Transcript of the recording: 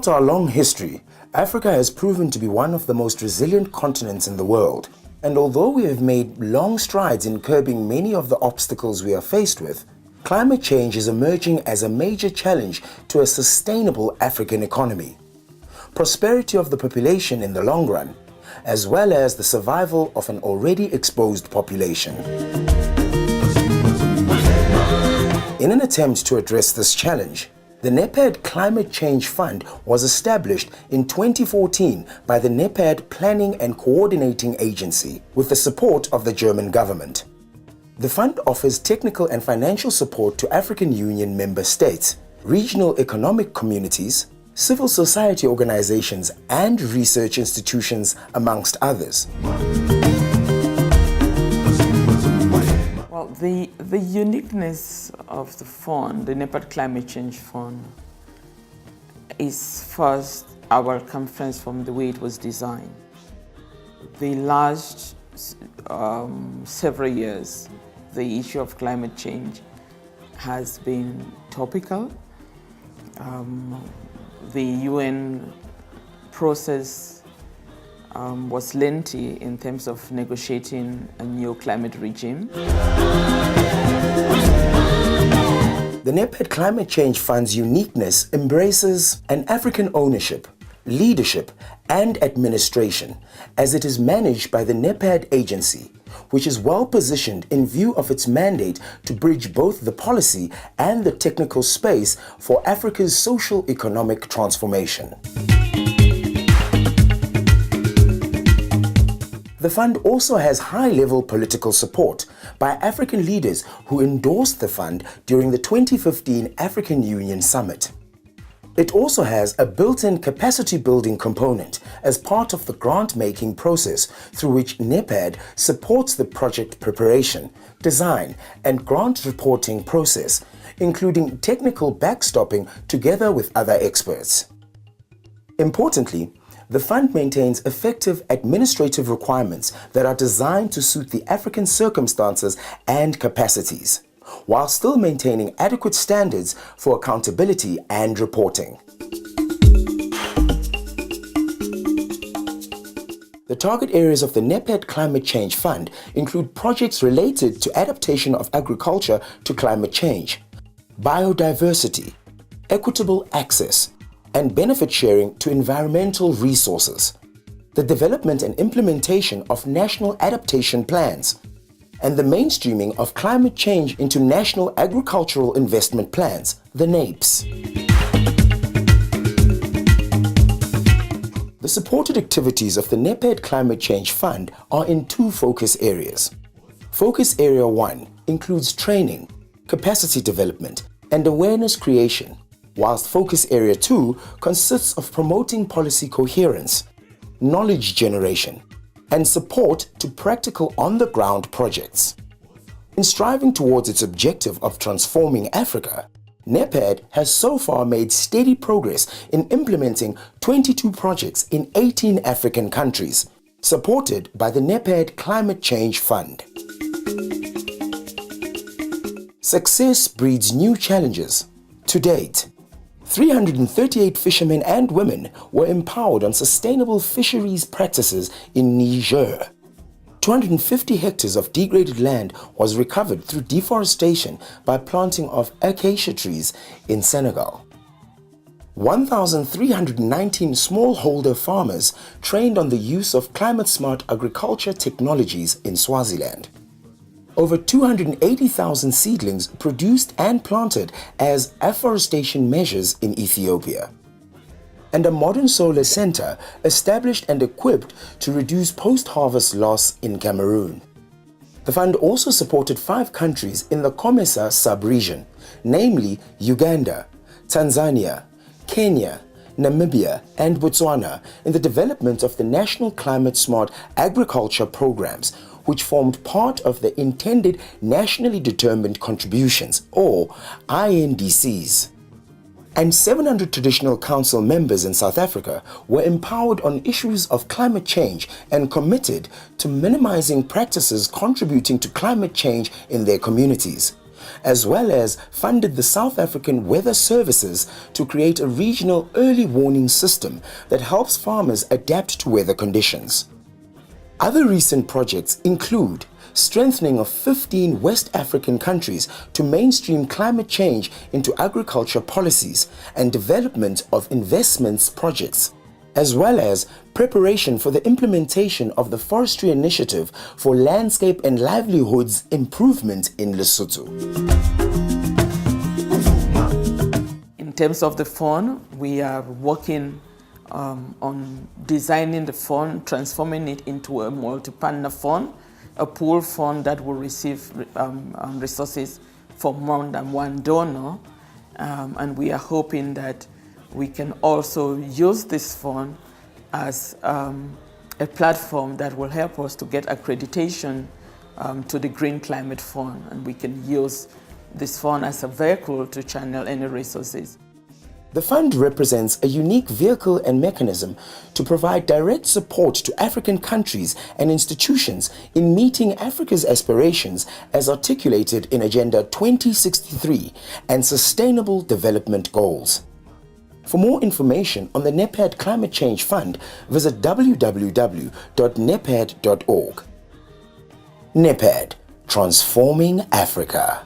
Throughout our long history, Africa has proven to be one of the most resilient continents in the world. And although we have made long strides in curbing many of the obstacles we are faced with, climate change is emerging as a major challenge to a sustainable African economy. Prosperity of the population in the long run, as well as the survival of an already exposed population. In an attempt to address this challenge, the NEPAD Climate Change Fund was established in 2014 by the NEPAD Planning and Coordinating Agency with the support of the German government. The fund offers technical and financial support to African Union member states, regional economic communities, civil society organizations, and research institutions, amongst others. Well, the uniqueness of the fund, the NEPAD Climate Change Fund, is first our conference from the way it was designed. The last several years, the issue of climate change has been topical. The UN process was lengthy in terms of negotiating a new climate regime. The NEPAD Climate Change Fund's uniqueness embraces an African ownership, leadership, and administration, as it is managed by the NEPAD agency, which is well positioned in view of its mandate to bridge both the policy and the technical space for Africa's social-economic transformation. The fund also has high-level political support by African leaders who endorsed the fund during the 2015 African Union Summit. It also has a built-in capacity-building component as part of the grant-making process through which NEPAD supports the project preparation, design, and grant reporting process, including technical backstopping together with other experts. Importantly, the fund maintains effective administrative requirements that are designed to suit the African circumstances and capacities, while still maintaining adequate standards for accountability and reporting. The target areas of the NEPAD Climate Change Fund include projects related to adaptation of agriculture to climate change, biodiversity, equitable access, and benefit sharing to environmental resources, the development and implementation of national adaptation plans, and the mainstreaming of climate change into national agricultural investment plans, the NAIPs. The supported activities of the NEPAD Climate Change Fund are in two focus areas. Focus Area 1 includes training, capacity development, and awareness creation, whilst Focus Area 2 consists of promoting policy coherence, knowledge generation, and support to practical on-the-ground projects. In striving towards its objective of transforming Africa, NEPAD has so far made steady progress in implementing 22 projects in 18 African countries, supported by the NEPAD Climate Change Fund. Success breeds new challenges. To date, 338 fishermen and women were empowered on sustainable fisheries practices in Niger. 250 hectares of degraded land was recovered through deforestation by planting of acacia trees in Senegal. 1,319 smallholder farmers trained on the use of climate-smart agriculture technologies in Swaziland. Over 280,000 seedlings produced and planted as afforestation measures in Ethiopia. And a modern solar center established and equipped to reduce post-harvest loss in Cameroon. The fund also supported 5 countries in the COMESA sub-region, namely Uganda, Tanzania, Kenya, Namibia, and Botswana, in the development of the National Climate Smart Agriculture Programs, which formed part of the intended Nationally Determined Contributions, or INDCs. And 700 traditional council members in South Africa were empowered on issues of climate change and committed to minimizing practices contributing to climate change in their communities, as well as funded the South African Weather Services to create a regional early warning system that helps farmers adapt to weather conditions. Other recent projects include strengthening of 15 West African countries to mainstream climate change into agriculture policies and development of investments projects, as well as preparation for the implementation of the Forestry Initiative for Landscape and Livelihoods Improvement in Lesotho. In terms of the fund, we are working on designing the fund, transforming it into a multi-partner fund, a pool fund that will receive resources from more than one donor. And we are hoping that we can also use this fund as a platform that will help us to get accreditation to the Green Climate Fund, and we can use this fund as a vehicle to channel any resources. The fund represents a unique vehicle and mechanism to provide direct support to African countries and institutions in meeting Africa's aspirations as articulated in Agenda 2063 and Sustainable Development Goals. For more information on the NEPAD Climate Change Fund, visit www.nepad.org. NEPAD, transforming Africa.